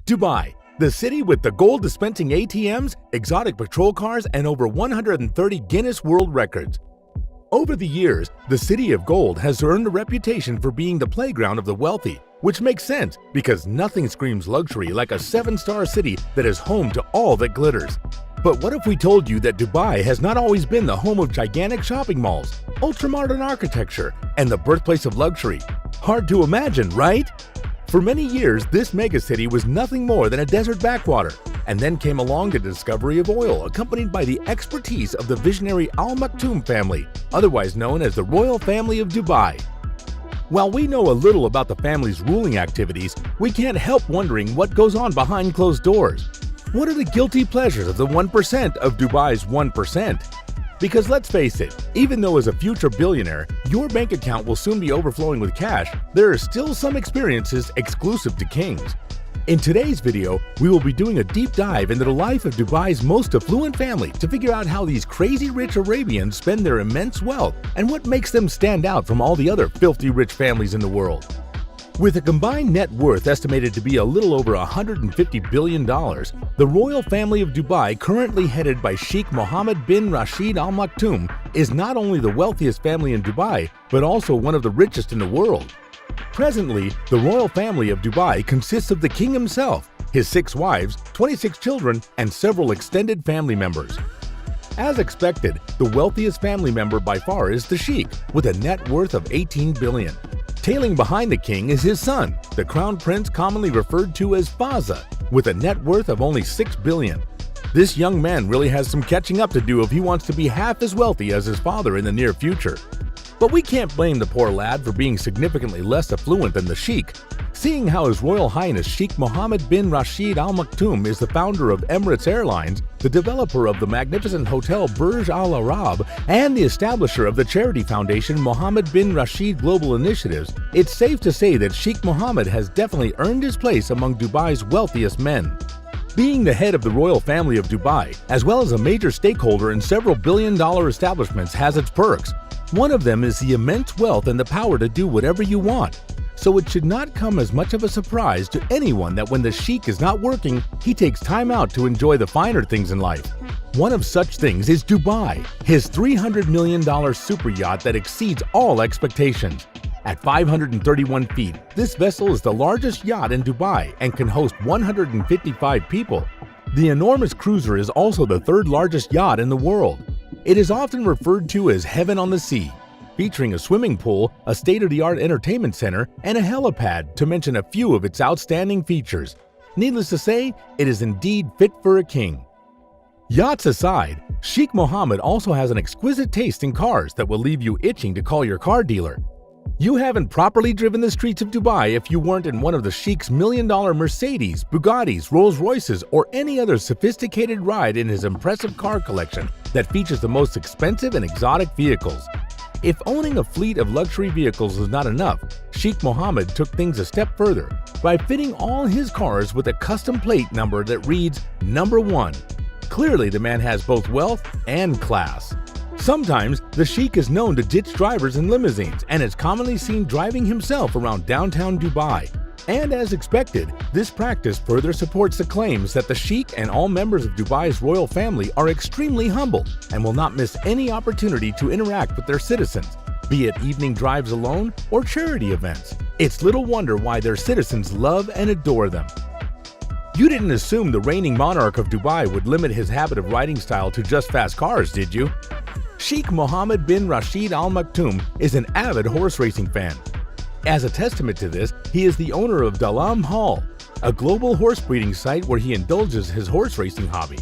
Dubai, the city with the gold dispensing ATMs, exotic patrol cars, and over 130 Guinness World Records. Over the years, the City of Gold has earned a reputation for being the playground of the wealthy, which makes sense because nothing screams luxury like a 7-star city that is home to all that glitters. But what if we told you that Dubai has not always been the home of gigantic shopping malls, ultra-modern architecture, and the birthplace of luxury? Hard to imagine, right? For many years, this megacity was nothing more than a desert backwater, and then came along the discovery of oil, accompanied by the expertise of the visionary Al Maktoum family, otherwise known as the Royal Family of Dubai. While we know a little about the family's ruling activities, we can't help wondering what goes on behind closed doors. What are the guilty pleasures of the 1% of Dubai's 1%? Because let's face it, even though as a future billionaire, your bank account will soon be overflowing with cash, there are still some experiences exclusive to kings. In today's video, we will be doing a deep dive into the life of Dubai's most affluent family to figure out how these crazy rich Arabians spend their immense wealth and what makes them stand out from all the other filthy rich families in the world. With a combined net worth estimated to be a little over $150 billion, the royal family of Dubai, currently headed by Sheikh Mohammed bin Rashid Al Maktoum, is not only the wealthiest family in Dubai, but also one of the richest in the world. Presently, the royal family of Dubai consists of the king himself, his 6 wives, 26 children, and several extended family members. As expected, the wealthiest family member by far is the Sheikh, with a net worth of $18 billion. Tailing behind the king is his son, the crown prince commonly referred to as Fazza, with a net worth of only $6 billion. This young man really has some catching up to do if he wants to be half as wealthy as his father in the near future. But we can't blame the poor lad for being significantly less affluent than the Sheikh, seeing how His Royal Highness Sheikh Mohammed bin Rashid Al Maktoum is the founder of Emirates Airlines, the developer of the magnificent hotel Burj Al Arab, and the establisher of the charity foundation Mohammed bin Rashid Global Initiatives. It's safe to say that Sheikh Mohammed has definitely earned his place among Dubai's wealthiest men. Being the head of the royal family of Dubai, as well as a major stakeholder in several billion-dollar establishments, has its perks. One of them is the immense wealth and the power to do whatever you want. So it should not come as much of a surprise to anyone that when the Sheikh is not working, he takes time out to enjoy the finer things in life. One of such things is Dubai, his $300 million super yacht that exceeds all expectations. At 531 feet, this vessel is the largest yacht in Dubai and can host 155 people. The enormous cruiser is also the 3rd largest yacht in the world. It is often referred to as Heaven on the Sea, featuring a swimming pool, a state-of-the-art entertainment center, and a helipad, to mention a few of its outstanding features. Needless to say, it is indeed fit for a king. Yachts aside, Sheikh Mohammed also has an exquisite taste in cars that will leave you itching to call your car dealer. You haven't properly driven the streets of Dubai if you weren't in one of the Sheikh's million-dollar Mercedes, Bugattis, Rolls-Royces, or any other sophisticated ride in his impressive car collection that features the most expensive and exotic vehicles. If owning a fleet of luxury vehicles is not enough, Sheikh Mohammed took things a step further by fitting all his cars with a custom plate number that reads Number 1. Clearly, the man has both wealth and class. Sometimes, the Sheikh is known to ditch drivers in limousines and is commonly seen driving himself around downtown Dubai. And as expected, this practice further supports the claims that the Sheikh and all members of Dubai's royal family are extremely humble and will not miss any opportunity to interact with their citizens, be it evening drives alone or charity events. It's little wonder why their citizens love and adore them. You didn't assume the reigning monarch of Dubai would limit his habit of riding style to just fast cars, did you? Sheikh Mohammed bin Rashid Al Maktoum is an avid horse racing fan. As a testament to this, he is the owner of Dalam Hall, a global horse breeding site where he indulges his horse racing hobby.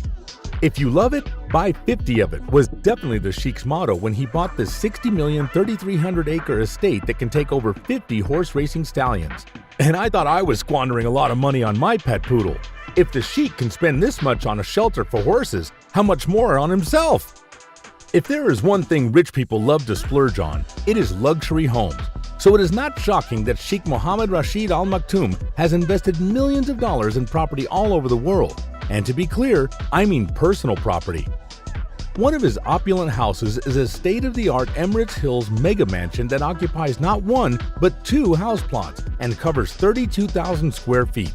If you love it, buy 50 of it was definitely the Sheikh's motto when he bought this 60 million 3,300-acre estate that can take over 50 horse racing stallions. And I thought I was squandering a lot of money on my pet poodle. If the Sheikh can spend this much on a shelter for horses, how much more on himself? If there is one thing rich people love to splurge on, it is luxury homes. So it is not shocking that Sheikh Mohammed Rashid Al Maktoum has invested millions of dollars in property all over the world. And to be clear, I mean personal property. One of his opulent houses is a state-of-the-art Emirates Hills mega mansion that occupies not 1, but 2 house plots and covers 32,000 square feet.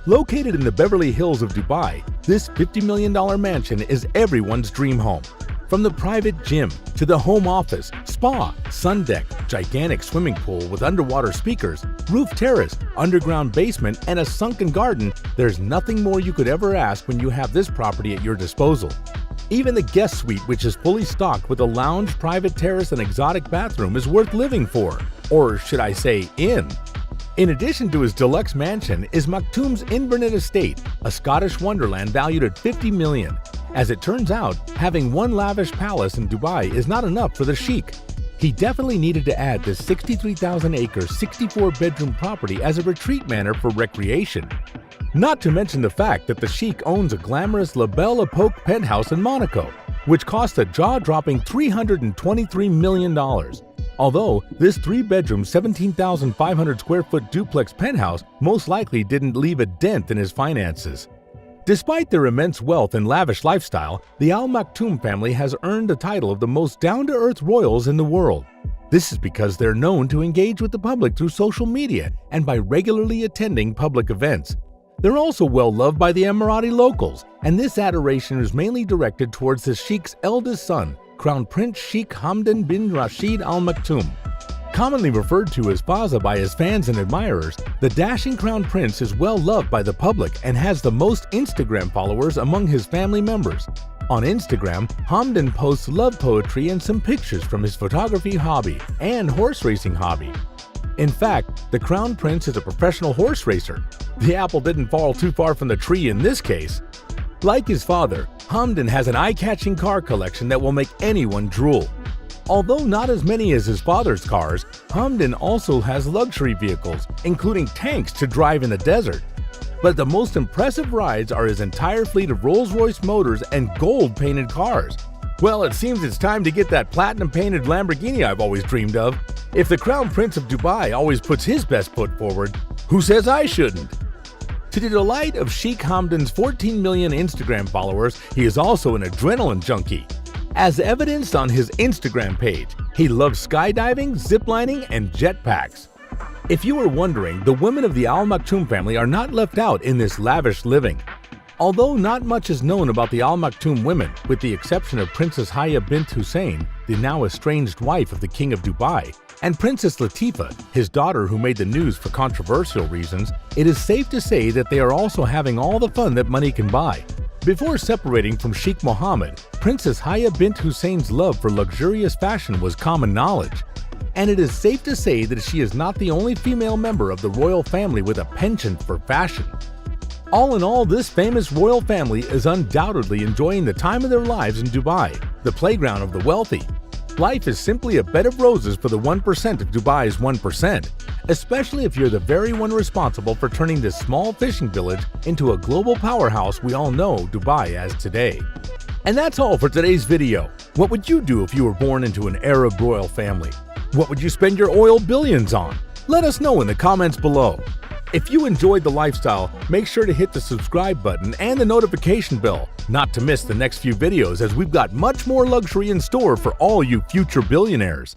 Located in the Beverly Hills of Dubai, this $50 million mansion is everyone's dream home. From the private gym to the home office, spa, sun deck, gigantic swimming pool with underwater speakers, roof terrace, underground basement, and a sunken garden, there's nothing more you could ever ask when you have this property at your disposal. Even the guest suite, which is fully stocked with a lounge, private terrace, and exotic bathroom, is worth living for. Or should I say, in. In addition to his deluxe mansion is Maktoum's Inverness estate, a Scottish wonderland valued at $50 million. As it turns out, having one lavish palace in Dubai is not enough for the Sheikh. He definitely needed to add this 63,000-acre, 64-bedroom property as a retreat manor for recreation. Not to mention the fact that the Sheikh owns a glamorous La Belle Epoque penthouse in Monaco, which cost a jaw-dropping $323 million. Although this 3-bedroom, 17,500 square foot duplex penthouse most likely didn't leave a dent in his finances. Despite their immense wealth and lavish lifestyle, the Al Maktoum family has earned the title of the most down-to-earth royals in the world. This is because they're known to engage with the public through social media and by regularly attending public events. They're also well loved by the Emirati locals, and this adoration is mainly directed towards the Sheikh's eldest son, Crown Prince Sheikh Hamdan bin Rashid Al Maktoum. Commonly referred to as Fazza by his fans and admirers, the dashing Crown Prince is well loved by the public and has the most Instagram followers among his family members. On Instagram, Hamdan posts love poetry and some pictures from his photography hobby and horse racing hobby. In fact, the Crown Prince is a professional horse racer. The apple didn't fall too far from the tree in this case. Like his father, Hamdan has an eye-catching car collection that will make anyone drool. Although not as many as his father's cars, Hamdan also has luxury vehicles, including tanks to drive in the desert. But the most impressive rides are his entire fleet of Rolls-Royce motors and gold-painted cars. Well, it seems it's time to get that platinum-painted Lamborghini I've always dreamed of. If the Crown Prince of Dubai always puts his best foot forward, who says I shouldn't? To the delight of Sheikh Hamdan's 14 million Instagram followers, he is also an adrenaline junkie. As evidenced on his Instagram page, he loves skydiving, ziplining, and jetpacks. If you were wondering, the women of the Al Maktoum family are not left out in this lavish living. Although not much is known about the Al Maktoum women, with the exception of Princess Haya bint Hussein, the now estranged wife of the King of Dubai, and Princess Latifa, his daughter who made the news for controversial reasons, it is safe to say that they are also having all the fun that money can buy. Before separating from Sheikh Mohammed, Princess Haya bint Hussein's love for luxurious fashion was common knowledge. And it is safe to say that she is not the only female member of the royal family with a penchant for fashion. All in all, this famous royal family is undoubtedly enjoying the time of their lives in Dubai, the playground of the wealthy. Life is simply a bed of roses for the 1% of Dubai's 1%, especially if you're the very one responsible for turning this small fishing village into a global powerhouse we all know Dubai as today. And that's all for today's video. What would you do if you were born into an Arab royal family? What would you spend your oil billions on? Let us know in the comments below. If you enjoyed the lifestyle, make sure to hit the subscribe button and the notification bell, not to miss the next few videos as we've got much more luxury in store for all you future billionaires.